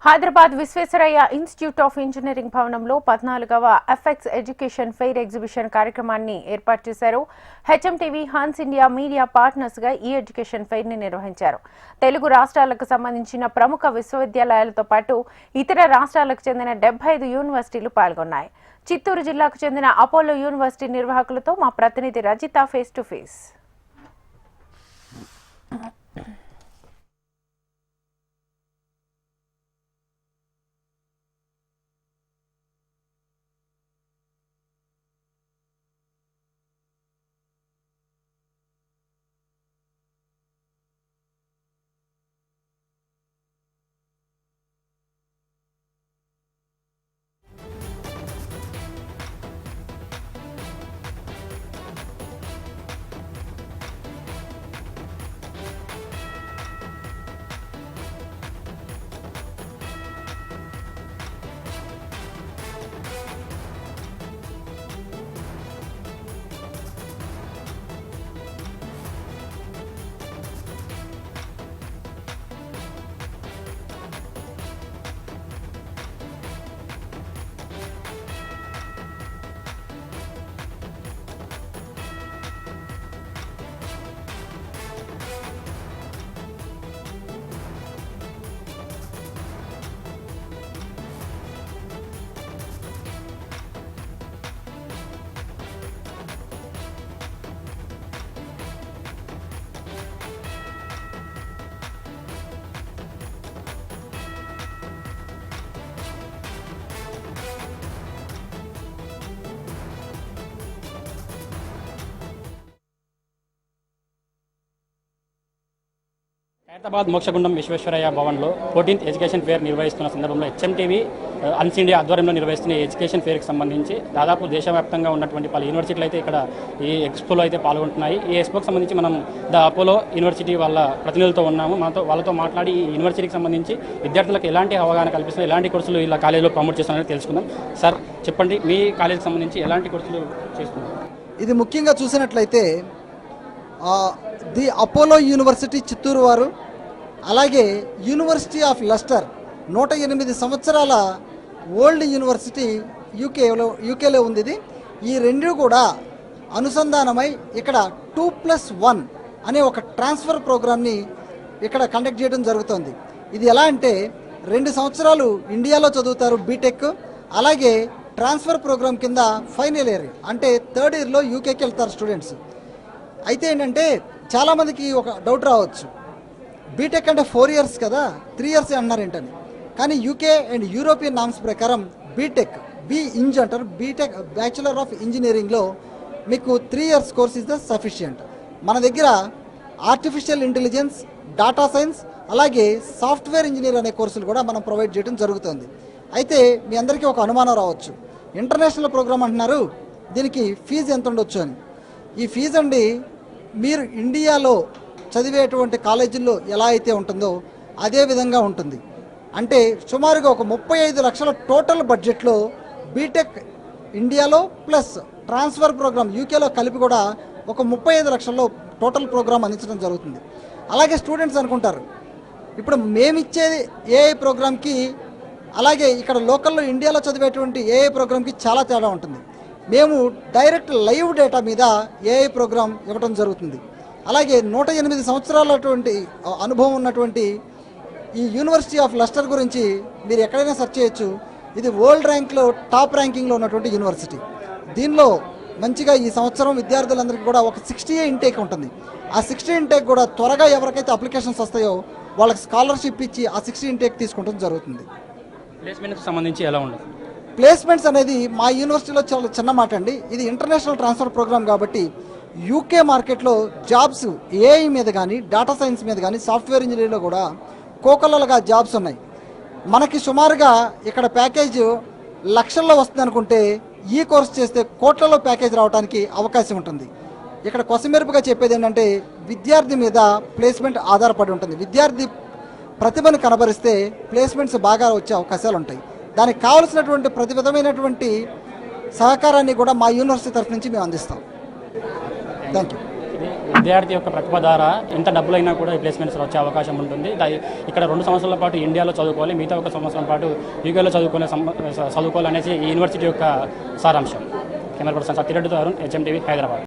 Hyderabad Visvesvaraya Institute of Engineering భవనంలో 14వ FX education fair exhibition కార్యక్రమాన్ని ఏర్పాటు చేశారు. హెచ్ఎంటీవీ, హాన్స్ ఇండియా మీడియా పార్ట్నర్స్ గా ఈ ఎడ్యుకేషన్ ఫెయిర్ ని నిర్వహించారు. తెలుగు రాష్ట్రాలకు సంబంధించిన ప్రముఖ విశ్వవిద్యాలయాలతో పాటు ఇతర రాష్ట్రాలకు చెందిన 75 యూనివర్సిటీలు పాల్గొన్నాయి. చిత్తూరు జిల్లాకు చెందిన అపోలో యూనివర్సిటీ నిర్వాహకులతో మా ప్రతినిధి Rajitha face to face. Hyderabad Mokshagundam Visvesvaraya భవన్లో 14th ఎడ్యుకేషన్ ఫేర్ నిర్వహిస్తున్న సందర్భంలో హెచ్ఎంటీవీ హన్స్ ఇండియా ఆధ్వర్యంలో నిర్వహిస్తున్న ఎడ్యుకేషన్ ఫేర్కి సంబంధించి దాదాపు దేశవ్యాప్తంగా ఉన్నటువంటి పలు యూనివర్సిటీలు అయితే ఇక్కడ ఈ ఎక్స్పోలో అయితే పాల్గొంటున్నాయి. ఈ ఎక్స్పోకి సంబంధించి మనం ద అపోలో యూనివర్సిటీ వాళ్ళ ప్రతినిధులతో ఉన్నాము. వాళ్ళతో మాట్లాడి ఈ యూనివర్సిటీకి సంబంధించి విద్యార్థులకు ఎలాంటి అవగాహన కల్పిస్తున్నారు, ఎలాంటి కోర్సులు ఇలా కాలేజీలో ప్రమోట్ చేస్తున్నారని తెలుసుకుందాం. సార్ చెప్పండి, మీ కాలేజీకి సంబంధించి ఎలాంటి కోర్సులు చేస్తున్నారు? ఇది ముఖ్యంగా చూసినట్లయితే ది అపోలో యూనివర్సిటీ చిత్తూరు వారు, అలాగే యూనివర్సిటీ ఆఫ్ లెస్టర్ 108 సంవత్సరాల ఓల్డ్ యూనివర్సిటీ యూకేలో ఉంది. ఇది ఈ రెండు కూడా అనుసంధానమై ఇక్కడ 2+1 అనే ఒక ట్రాన్స్ఫర్ ప్రోగ్రామ్ని ఇక్కడ కండక్ట్ చేయడం జరుగుతుంది. ఇది ఎలా అంటే 2 సంవత్సరాలు ఇండియాలో చదువుతారు బీటెక్, అలాగే ట్రాన్స్ఫర్ ప్రోగ్రామ్ కింద ఫైనల్ ఇయర్ అంటే 3rd ఇయర్లో యూకేకి వెళ్తారు స్టూడెంట్స్. అయితే ఏంటంటే చాలామందికి ఒక డౌట్ రావచ్చు, బీటెక్ అంటే 4 years కదా, 3 years అన్నారు ఏంటని. కానీ యూకే అండ్ యూరోపియన్ నామ్స్ ప్రకారం బీటెక్ ఇంజ్ అంటారు, బీటెక్ బ్యాచులర్ ఆఫ్ ఇంజనీరింగ్లో మీకు 3 years course is the sufficient. మన దగ్గర ఆర్టిఫిషియల్ ఇంటెలిజెన్స్, డాటా సైన్స్, అలాగే సాఫ్ట్వేర్ ఇంజనీర్ అనే కోర్సులు కూడా మనం ప్రొవైడ్ చేయడం జరుగుతుంది. అయితే మీ అందరికీ ఒక అనుమానం రావచ్చు, ఇంటర్నేషనల్ ప్రోగ్రామ్ అంటున్నారు, దీనికి ఫీజు ఎంత ఉండొచ్చు అని. ఈ ఫీజు అండి మీరు ఇండియాలో చదివేటువంటి కాలేజీల్లో ఎలా అయితే ఉంటుందో అదే విధంగా ఉంటుంది. అంటే సుమారుగా ఒక 35 లక్షల టోటల్ బడ్జెట్లో బీటెక్ ఇండియాలో ప్లస్ ట్రాన్స్ఫర్ ప్రోగ్రామ్ యూకేలో కలిపి కూడా ఒక 35 లక్షల్లో టోటల్ ప్రోగ్రామ్ అందించడం జరుగుతుంది. అలాగే స్టూడెంట్స్ అనుకుంటారు, ఇప్పుడు మేమిచ్చేది ఏఐ ప్రోగ్రామ్కి అలాగే ఇక్కడ లోకల్లో ఇండియాలో చదివేటువంటి ఏఐ ప్రోగ్రామ్కి చాలా తేడా ఉంటుంది. మేము డైరెక్ట్ లైవ్ డేటా మీద ఏఐ ప్రోగ్రామ్ ఇవ్వడం జరుగుతుంది. అలాగే 108 సంవత్సరాలటువంటి అనుభవం ఉన్నటువంటి ఈ యూనివర్సిటీ ఆఫ్ లెస్టర్ గురించి మీరు ఎక్కడైనా సెర్చ్ చేయొచ్చు. ఇది వరల్డ్ ర్యాంక్లో టాప్ ర్యాంకింగ్లో ఉన్నటువంటి యూనివర్సిటీ. దీనిలో మంచిగా ఈ సంవత్సరం విద్యార్థులందరికీ కూడా ఒక 60 ఇంటేక్ ఉంటుంది. ఆ 60 ఇంటేక్ కూడా త్వరగా ఎవరికైతే అప్లికేషన్స్ వస్తాయో వాళ్ళకి స్కాలర్షిప్ ఇచ్చి ఆ 60 ఇంటేక్ తీసుకుంటం జరుగుతుంది. ప్లేస్మెంట్కి సంబంధించి ఎలా ఉండదు? ప్లేస్మెంట్స్ అనేది మా యూనివర్సిటీలో చాలా చిన్న మాట అండి. ఇది ఇంటర్నేషనల్ ట్రాన్స్ఫర్ ప్రోగ్రామ్ కాబట్టి యూకే మార్కెట్లో జాబ్స్ ఏఐ మీద కానీ, డేటా సైన్స్ మీద కానీ, సాఫ్ట్వేర్ ఇంజనీరింగ్లో కూడా కోకొల్లలుగా జాబ్స్ ఉన్నాయి. మనకి సుమారుగా ఇక్కడ ప్యాకేజ్ లక్షల్లో వస్తుంది అనుకుంటే ఈ కోర్స్ చేస్తే కోట్లలో ప్యాకేజ్ రావడానికి అవకాశం ఉంటుంది. ఇక్కడ కొసమెరుపుగా చెప్పేది ఏంటంటే విద్యార్థి మీద ప్లేస్మెంట్ ఆధారపడి ఉంటుంది. విద్యార్థి ప్రతిభను కనబరిస్తే ప్లేస్మెంట్స్ బాగా వచ్చే అవకాశాలు ఉంటాయి. దానికి కావలసినటువంటి ప్రతి విధమైనటువంటి సహకారాన్ని కూడా మా యూనివర్సిటీ తరఫు నుంచి మేము అందిస్తాం. Thank you. విద్యార్థి యొక్క ప్రతిభ ద్వారా ఎంత డబ్బులైనా కూడా ఈ ప్లేస్మెంట్స్ వచ్చే అవకాశం ఉంటుంది. ఇక్కడ 2 సంవత్సరాల పాటు ఇండియాలో చదువుకోవాలి, మిగతా 1 సంవత్సరం పాటు యూకేలో చదువుకోవాలనేసి ఈ యూనివర్సిటీ యొక్క సారాంశం. కెమెరా పర్సన్ సత్యరెడ్డితో అరుణ్, HM TV, హైదరాబాద్.